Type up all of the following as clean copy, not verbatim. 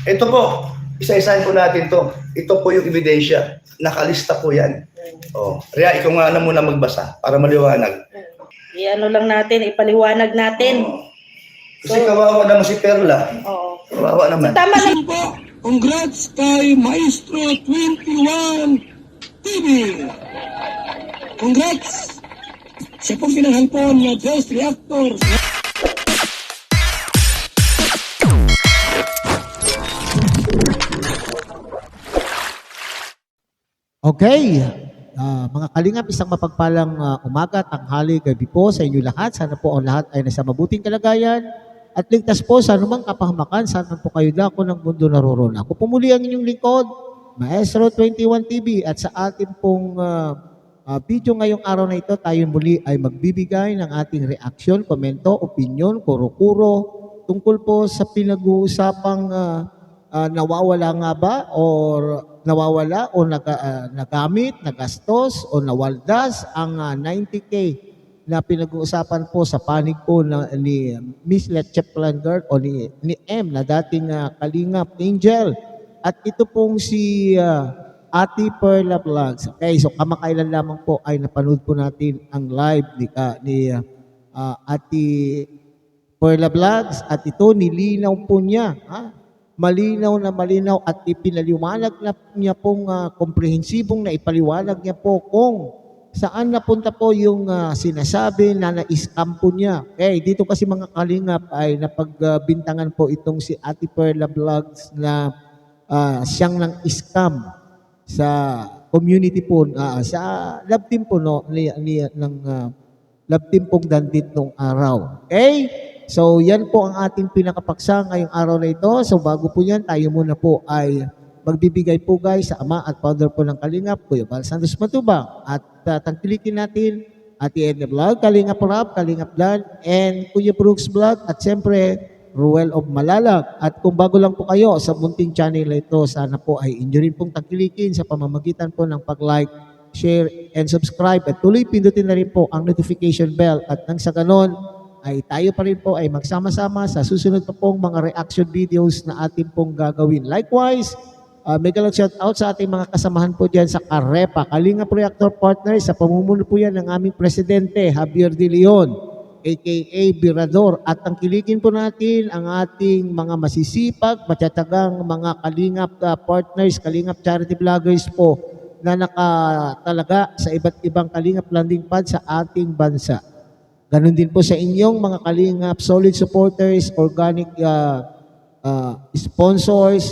Ito po, isa-isahin po natin to. Ito po yung ebidensya. Nakalista po yan. Oh, Rhea, ikaw nga na muna magbasa para maliwanag. I-ano lang natin, ipaliwanag natin. Oh. Kasi kawawa naman si Perla. Oo. Kawawa naman. So, tama lang. Po, congrats kay Maestro 21 TV. Congrats! Siya pong pinanghalpon na Ghost Reactor. Okay. Mga kalingap, isang mapagpalang umaga, tanghali, gabi po sa inyo lahat. Sana po ang lahat ay nasa mabuting kalagayan at ligtas po sa anumang kapahamakan. Sana po kayo dako ng mundo naroroon. Ako po muli ang inyong lingkod, Maestro 21 TV, at sa ating pong video ngayong araw na ito, tayo muli ay magbibigay ng ating reaksyon, komento, opinion, kuro-kuro tungkol po sa pinag-uusapang nawawala nga ba or nawawala o nagamit, nagastos o nawaldas ang 90K na pinag-uusapan po sa panig po ni Miss Leche Planger o ni M na dating Kalingap Angel. At ito pong si Ate Perla Vlogs. Okay, so kamakailan lamang po ay napanood po natin ang live ni Ate Perla Vlogs at ito nilinaw po niya. Malinaw na malinaw at ipinaliwanag na niya pong komprehensibong na ipaliwanag niya po kung saan napunta po yung sinasabi na na-scam po niya. Okay, dito kasi mga kalingap ay napagbintangan po itong si Ate Perla Vlogs na siyang nang scam sa community po, sa love team po ng love team pong Dandit nung araw. Okay? So, yan po ang ating pinakapaksa ngayong araw na ito. So, bago po yan, tayo muna po ay magbibigay po guys sa ama at founder po ng Kalingap, Kuya Val Santos Matubang. At tangkilikin natin Ate Edna Vlog, Kalingap Rap, Kalingap Dan, and Kuya Brooks Vlog, at siyempre, Ruel of Malalag. At kung bago lang po kayo sa munting channel na ito, sana po ay inyo rin pong tangkilikin sa pamamagitan po ng pag-like, share, and subscribe. At tuloy pindutin na rin po ang notification bell. At nang sa ganon, ay tayo pa rin po ay magsama-sama sa susunod pa pong mga reaction videos na ating pong gagawin. Likewise, mega lang shout out sa ating mga kasamahan po dyan sa Karepa, Kalingap Reactor Partners, sa pamumuno po yan ng aming presidente, Javier De Leon, aka Birador. At tangkilikin po natin ang ating mga masisipag, matyatagang mga Kalingap partners, Kalingap charity vloggers po na nakatalaga sa iba't ibang Kalingap landing pad sa ating bansa. Ganon din po sa inyong mga Kalingap, solid supporters, organic sponsors,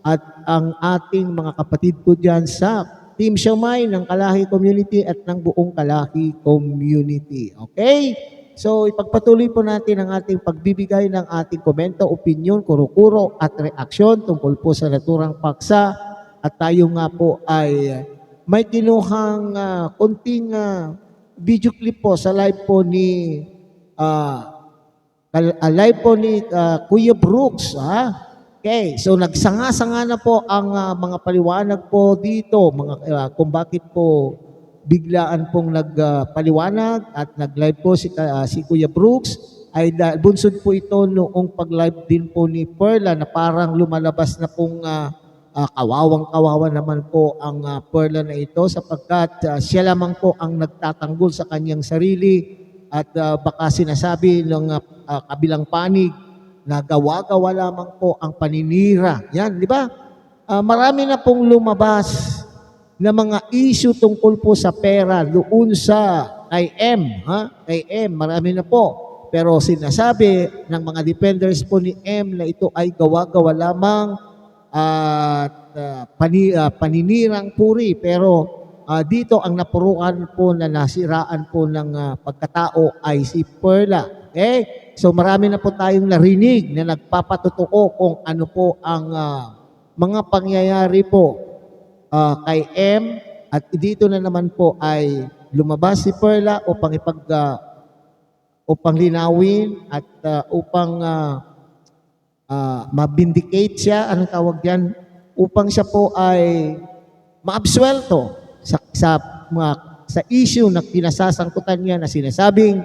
at ang ating mga kapatid po dyan sa Team Siomay ng Kalahi Community at ng buong Kalahi Community. Okay? So, ipagpatuloy po natin ang ating pagbibigay ng ating komento, opinion, kuro-kuro at reaksyon tungkol po sa naturang paksa. At tayo nga po ay may kinuhang konting video clip po sa live po ni Kuya Brooks. Okay, so nagsanga-sanga na po ang mga paliwanag po dito, kung bakit po biglaan pong nagpaliwanag at nag-live po si Kuya Brooks. Ay bunsod po ito noong pag-live din po ni Perla na parang lumalabas na pong kawawang-kawawa naman po ang Perla na ito sapagkat siya lamang po ang nagtatanggol sa kanyang sarili at baka sinasabi ng kabilang panig na gawa-gawa lamang po ang paninira. Yan, di ba? Marami na pong lumabas na mga issue tungkol po sa pera doon sa kay M. Kay M, marami na po. Pero sinasabi ng mga defenders po ni M na ito ay gawa-gawa lamang at paninirang puri, pero dito ang napuruan po na nasiraan po ng pagkatao ay si Perla. Okay? So marami na po tayong narinig na nagpapatutuo kung ano po ang mga pangyayari po kay M, at dito na naman po ay lumabas si Perla upang linawin at upang mabindicate siya, anong tawag yan, upang siya po ay maabsuelto sa issue na pinasasangkutan niya na sinasabing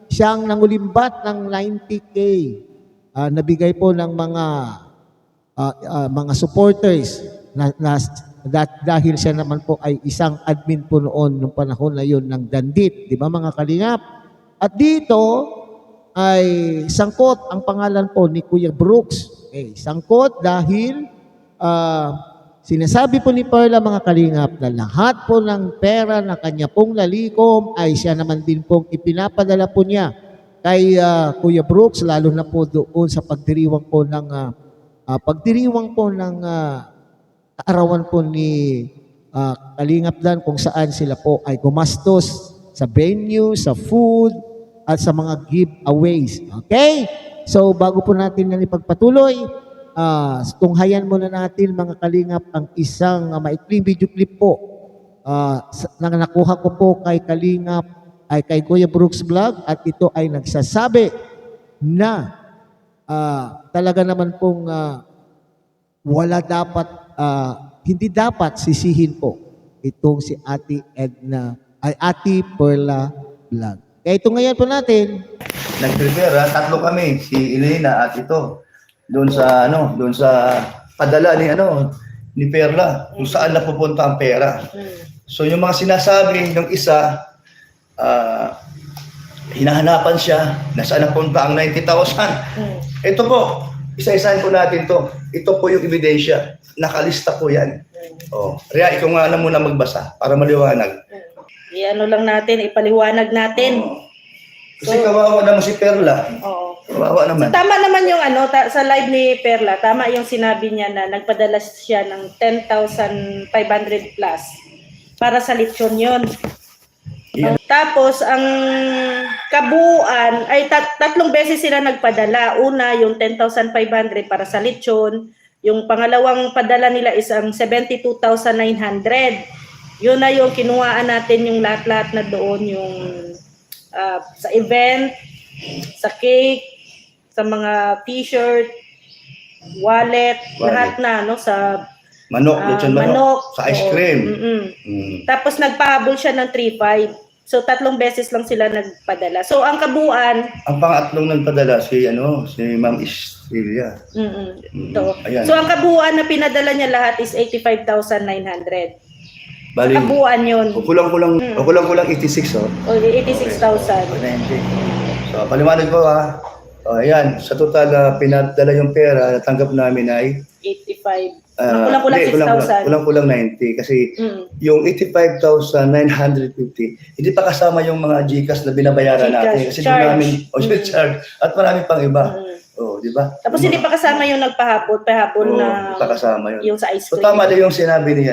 siyang nangulimbat ng 90K nabigay po ng mga mga supporters dahil siya naman po ay isang admin po noon nung panahon na yun ng Dandit, di ba mga kalingap? At dito ay sangkot ang pangalan po ni Kuya Brooks. Okay, sangkot dahil sinasabi po ni Perla mga kalingap na lahat po ng pera na kanya pong nalikom ay siya naman din pong ipinapadala po niya kay Kuya Brooks, lalo na po doon sa pagdiriwang po ng kaarawan po ni Kalingap Dan, kung saan sila po ay gumastos sa venue, sa food, at sa mga giveaways. Okay? So bago po natin yan ipagpatuloy, tunghayan muna natin mga Kalingap ang isang maikling video clip po na nakuha ko po kay Kalingap ay kay Kuya Brooks Vlog, at ito ay nagsasabi na talaga naman pong hindi dapat sisihin po itong si Ate Edna ay Ate Perla Vlog. Kaya ito ngayon po natin. Nag-prepare, tatlo kami, si Elena at ito. Doon sa padala ni Perla, kung saan napupunta ang pera. So yung mga sinasabi ng isa, hinahanapan siya na saan napunta ang 90,000. Ito po, isa-isahin po natin to. Ito po yung ebidensya. Nakalista po yan. Ria, ikaw nga na muna magbasa para maliwanag. Iano lang natin, ipaliwanag natin. Kasi kawawa naman si Perla. Oo. Kawawa naman. Tama naman yung sa live ni Perla, tama yung sinabi niya na nagpadala siya ng 10,500 plus para sa lechon yun. Yeah. Tapos ang kabuuan ay tatlong beses sila nagpadala. Una yung 10,500 para sa lechon, yung pangalawang padala nila is ang 72,900. Yun na yung kinuhaan natin yung lahat-lahat na doon, yung sa event, sa cake, sa mga t-shirt, wallet, lahat na sa Manok, lechon manok, sa ice cream. Tapos nagpahabol siya ng 3,500. So tatlong beses lang sila nagpadala. So ang kabuuan, Ang pangatlong nagpadala si Ma'am Estrella. ito. Ayan. So ang kabuuan na pinadala niya lahat is 85,900. Bali, Kabuuan yun. kulang-kulang 86 O 86,000. 90. So paliwanag ko ayan, sa total pinadala yung pera natanggap namin ay 85. Kulang-kulang 6,000. Kulang-kulang 90 kasi yung 85,950 hindi pa kasama yung mga GCash na binabayaran natin kasi charge. doon namin charge at marami pang iba. Di ba? Tapos hindi pa kasama yung nagpahapon na hindi pa kasama yun. yung sa ice So cream. tama din yung sinabi ni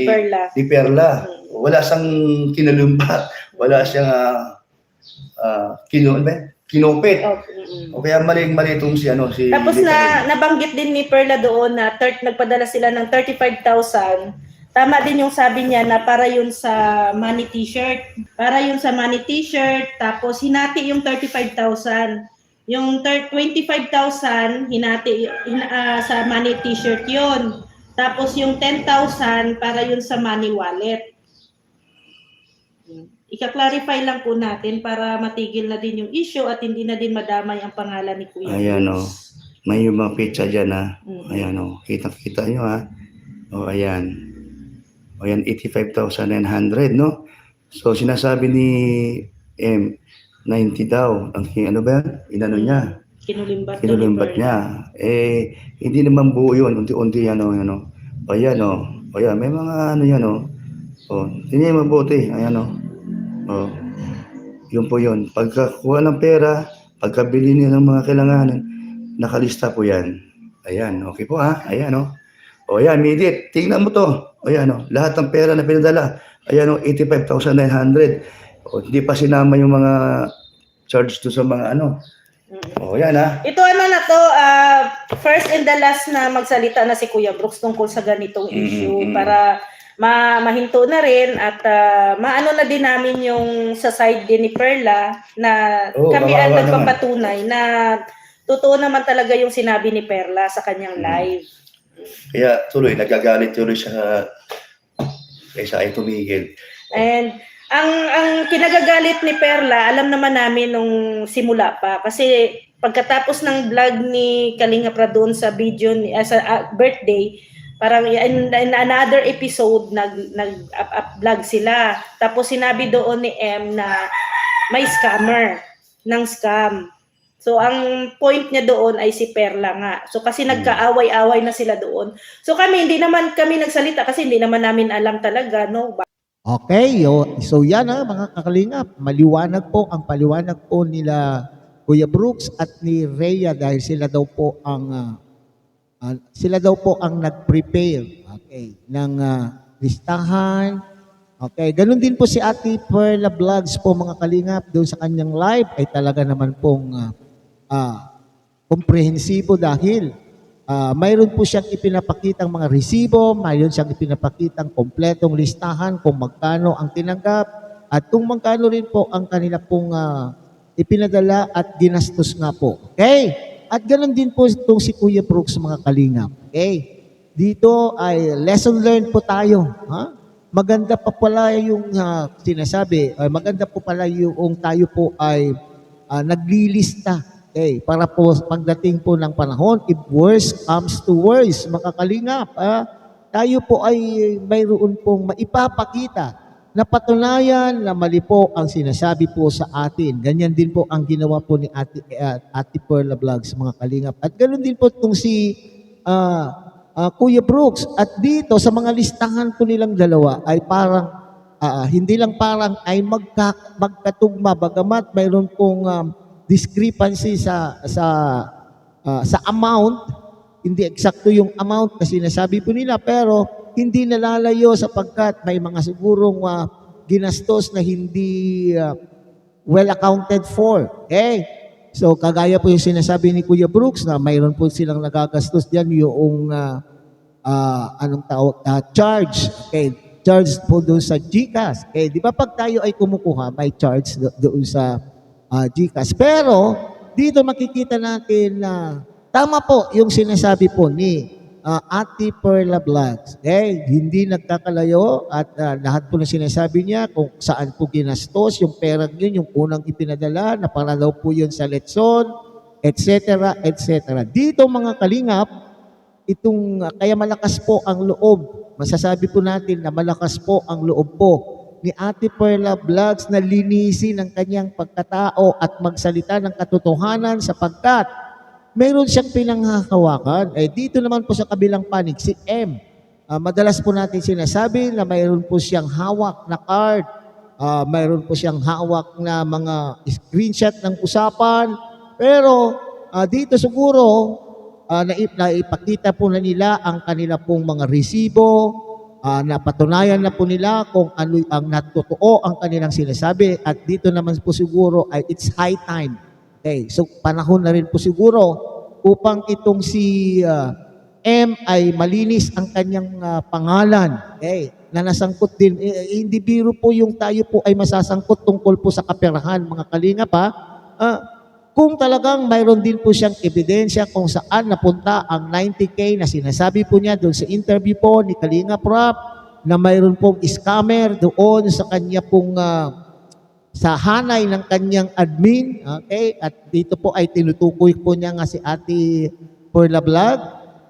Perla. Ni Perla. Wala siyang kinalumbat, wala siyang kinupit. O kaya mali itong si Tapos nabanggit din ni Perla doon na nagpadala sila ng 35,000. Tama din yung sabi niya na para yun sa money t-shirt. Para yun sa money t-shirt, tapos hinati yung 35,000. Yung 25,000 hinati sa money t-shirt yun. Tapos yung 10,000 para yun sa money wallet. Ika-clarify lang po natin para matigil na din yung issue at hindi na din madamay ang pangalan ni Kuya. Ayan may yung mga pizza dyan Ayan kita nyo ayan. Ayan 85,900 no. So sinasabi ni 90 daw. Ang ba yan? Inano niya? Kinulimbat niya. Hindi naman buo yun. Unti-unti Ayan may mga yan tingnan mabuti. Ayan yun po yun. Pagkakuha ng pera, pagkabili niya ng mga kailanganan, nakalista po yan. Ayan, okay po Ayan ayan, Midit, tingnan mo to. Ayan lahat ng pera na pinadala. Ayan 85,900. Hindi pa sinama yung mga charge to sa mga Ayan Ito na to, first and the last na magsalita na si Kuya Brooks tungkol sa ganitong issue para mahinto na rin at maano na din namin yung sa side din ni Perla na kami ang nagpapatunay na totoo naman talaga yung sinabi ni Perla sa kanyang live. Kaya nagagalit tuloy siya kaysa ay tumigil. And ang kinagagalit ni Perla, alam naman namin nung simula pa kasi pagkatapos ng vlog ni Kalinga Prab doon sa video ni sa birthday, parang in another episode nag vlog sila. Tapos sinabi doon ni M na may scammer ng scam. So ang point niya doon ay si Perla nga. So kasi nagkaaway-away na sila doon. So hindi naman kami nagsalita kasi hindi naman namin alam talaga, no? Okay, so yan mga kakalingap, maliwanag po ang paliwanag po nila Kuya Brooks at ni Rhea dahil sila daw po ang nag-prepare, okay, ng listahan. Okay, ganun din po si Ate Perla Vlogs po mga kalingap, doon sa kanyang live ay talaga naman pong komprehensibo dahil mayroon po siyang ipinapakitang mga resibo, mayroon siyang ipinapakitang kompletong listahan kung magkano ang tinanggap at kung magkano rin po ang kanila pong ipinadala at ginastos nga po. Okay? At ganoon din po itong si Kuya Brooks mga kalingap. Okay? Dito ay lesson learned po tayo. Ha? Maganda pa pala yung sinasabi, maganda po pala yung tayo po ay naglilista. Okay, para po pagdating po ng panahon, if worst comes to worst, mga kalingap, tayo po ay mayroon pong maipapakita na patunayan na mali po ang sinasabi po sa atin. Ganyan din po ang ginawa po ni Ate Perla Vlogs, mga kalingap. At ganoon din po itong si Kuya Brooks. At dito sa mga listahan po nilang dalawa ay parang, hindi lang parang ay magkatugma, bagamat mayroon pong discrepancy sa amount, hindi eksakto yung amount kasi nasabi po nila, pero hindi nalalayo sapagkat may mga sigurong ginastos na hindi well accounted for. Okay? So kagaya po yung sinasabi ni Kuya Brooks na mayroon po silang nagagastos diyan yung charge. Okay, charge po doon sa GCash. Okay, di ba pag tayo ay kumukuha, may charge doon sa GCash. Pero dito makikita natin na tama po yung sinasabi po ni Ate Perla Vlogs. Okay? Hindi nagkakalayo at lahat po na sinasabi niya kung saan po ginastos yung perang yun, yung unang ipinadala na para daw po yun sa Letson, etc. etc. Dito mga kalingap, kaya malakas po ang loob. Masasabi po natin na malakas po ang loob po ni Ate Perla Vlogs na linisin ang kanyang pagkatao at magsalita ng katotohanan sapagkat mayroon siyang pinanghahawakan. Dito naman po sa kabilang panig, si M. Madalas po natin sinasabi na mayroon po siyang hawak na card, mayroon po siyang hawak na mga screenshot ng usapan, pero dito siguro naipakita po na nila ang kanila pong mga resibo, napatunayan na po nila kung ano ang natotoo ang kanilang sinasabi at dito naman po siguro ay it's high time. Okay, so panahon na rin po siguro upang itong si M ay malinis ang kanyang pangalan. Okay, na nasangkot din. Hindi biro po yung tayo po ay masasangkot tungkol po sa kaperahan, mga kalingap ha. Kung talagang mayroon din po siyang ebidensya kung saan napunta ang 90K na sinasabi po niya doon sa interview po ni Kalinga Prab na mayroon pong scammer doon sa kanya pong sa hanay ng kanyang admin. Okay? At dito po ay tinutukoy po niya nga si Ate Perla Vlog.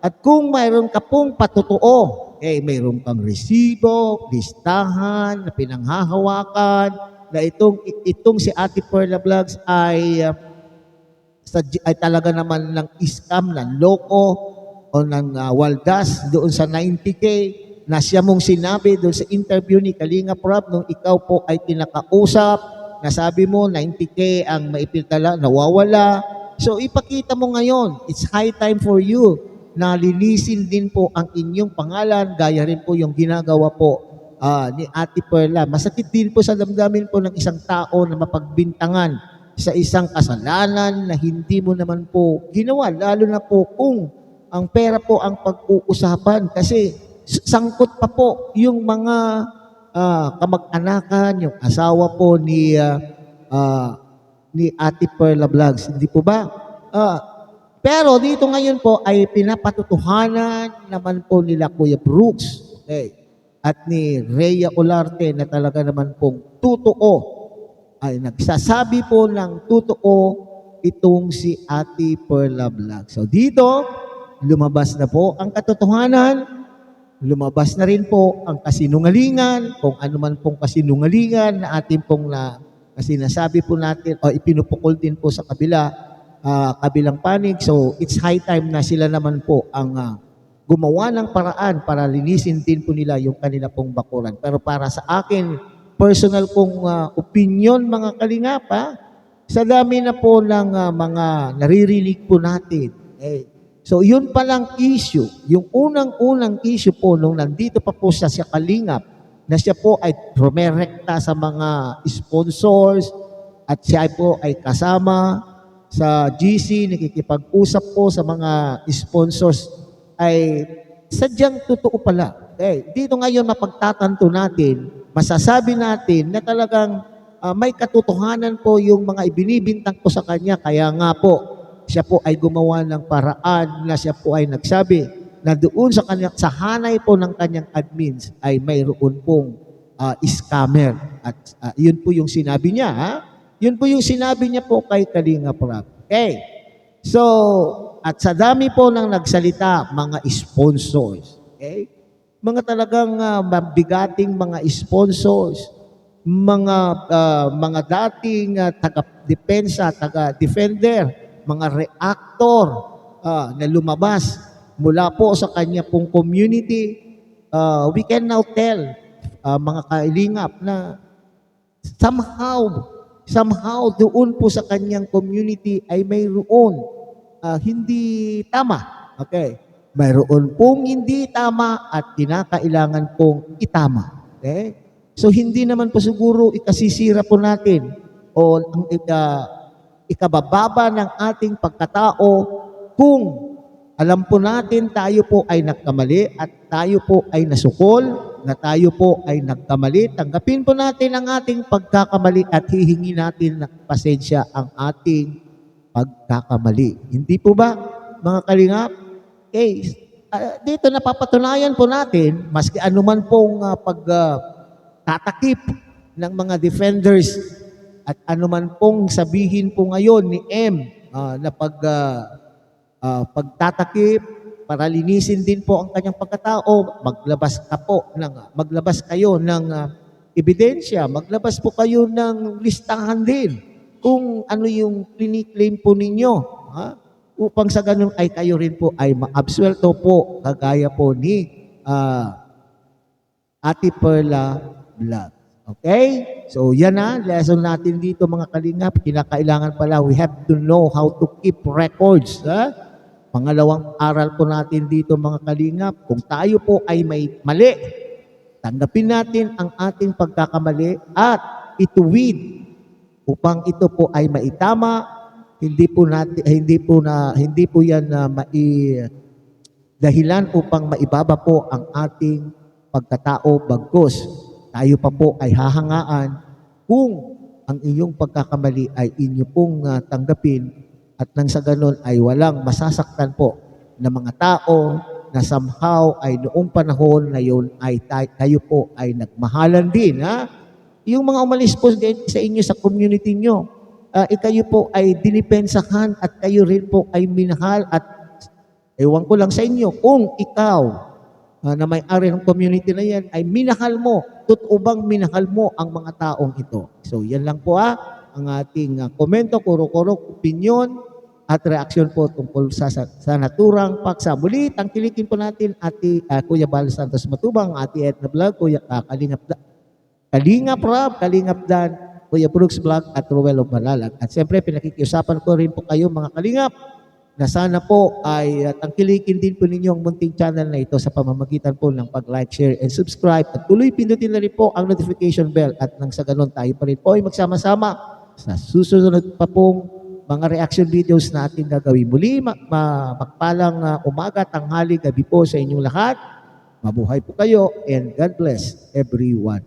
At kung mayroon ka pong patotoo, mayroon kang resibo, listahan na pinanghahawakan na itong si Ate Perla Vlogs ay talaga naman ng scam, ng loko o ng waldas doon sa 90K na siya mong sinabi doon sa interview ni Kalinga Prab nung ikaw po ay kinakausap, nasabi mo 90K ang maipitala, nawawala. So ipakita mo ngayon, it's high time for you na linisin din po ang inyong pangalan, gaya rin po yung ginagawa po ni Ate Perla. Masakit din po sa damdamin po ng isang tao na mapagbintangan sa isang kasalanan na hindi mo naman po ginawa, lalo na po kung ang pera po ang pag-uusapan kasi sangkot pa po yung mga kamag-anakan, yung asawa po ni Ate Perla Vlogs. Hindi po ba? Pero dito ngayon po ay pinapatutuhanan naman po nila Kuya Brooks at ni Rhea Olarte na talaga naman pong totoo, ay nagsasabi po ng totoo itong si Ate Perla Vlog. So dito, lumabas na po ang katotohanan, lumabas na rin po ang kasinungalingan, kung ano man pong kasinungalingan na ating pong kasi nasabi po natin o ipinupukol din po sa kabilang panig. So it's high time na sila naman po ang gumawa ng paraan para linisin din po nila yung kanila pong bakuran. Pero para sa akin, personal kong opinion mga kalingap, sa dami na po ng mga naririnig po natin. So yun palang issue, yung unang-unang issue po nung nandito pa po siya sa Kalingap, na siya po ay rumerekta sa mga sponsors at siya po ay kasama sa GC, nakikipag-usap po sa mga sponsors, ay sadyang totoo pala. Dito ngayon mapagtatanto natin, masasabi natin na talagang may katotohanan po yung mga ibinibintang po sa kanya. Kaya nga po, siya po ay gumawa ng paraan na siya po ay nagsabi na doon sa hanay po ng kanyang admins ay mayroon pong scammer. At yun po yung sinabi niya. Yun po yung sinabi niya po kay Kalinga Prab. Okay. So, at sa dami po ng nagsalita, mga sponsors. Okay. Mga talagang mabigating mga sponsors, mga dating taga-depensa, taga-defender, mga reactor na lumabas mula po sa kanya pong community. We can now tell, mga kalingap, na somehow doon po sa kanyang community ay mayroon hindi tama. Okay? Mayroon pong hindi tama at kinakailangan pong itama. Okay? So hindi naman po siguro ikasisira po natin o ikabababa ng ating pagkatao kung alam po natin tayo po ay nagkamali at tayo po ay nasukol, na tayo po ay nagkamali. Tanggapin po natin ang ating pagkakamali at hihingi natin ng pasensya ang ating pagkakamali. Hindi po ba, mga kalingap? Okay, dito napapatunayan po natin, maski anuman pong tatakip ng mga defenders at anuman pong sabihin po ngayon ni M na pagtatakip para linisin din po ang kanyang pagkatao, maglabas kayo ng ebidensya, maglabas po kayo ng listahan din kung ano yung kliniklaim po ninyo, upang sa ganun ay kayo rin po ay ma-absuelto po kagaya po ni Ate Perla Vlog. Okay? So yan na, lesson natin dito mga kalingap. Kinakailangan pala, we have to know how to keep records. Pangalawang aral po natin dito mga kalingap, kung tayo po ay may mali, tanggapin natin ang ating pagkakamali at ituwid upang ito po ay maitama. Hindi po yan dahilan upang maibaba po ang ating pagkatao, bagkus tayo pa po ay hahangaan kung ang inyong pagkakamali ay inyo pong tanggapin at nang sa ganon ay walang masasaktan po na mga tao na somehow ay noong panahon na yun ay kayo po ay nagmahalan din. Yung mga umalis po sa inyo sa community nyo, kayo po ay dinipensahan at kayo rin po ay minahal at ewan ko lang sa inyo kung ikaw na may-ari ng community na yan ay minahal mo, totoo bang minahal mo ang mga taong ito? So yan lang po ang ating komento, kuro-kuro, opinion at reaksyon po tungkol sa naturang paksa. Muli, tangkilikin po natin Kuya Bal Santos Matubang, Ate Edna Vlog, Kuya Kalingap Rab, Kalingap Dan, Kuya Brooks Vlog at Ruel of Malalag. At siyempre, pinakikiusapan ko rin po kayo mga kalingap na sana po ay tangkilikin din po ninyo ang munting channel na ito sa pamamagitan po ng pag-like, share, and subscribe. At tuloy pindutin na rin po ang notification bell at nang sa ganon tayo pa rin po ay magsama-sama sa susunod pa pong mga reaction videos na ating gagawin. Muli, magpalang umaga, tanghali, gabi po sa inyong lahat. Mabuhay po kayo and God bless everyone.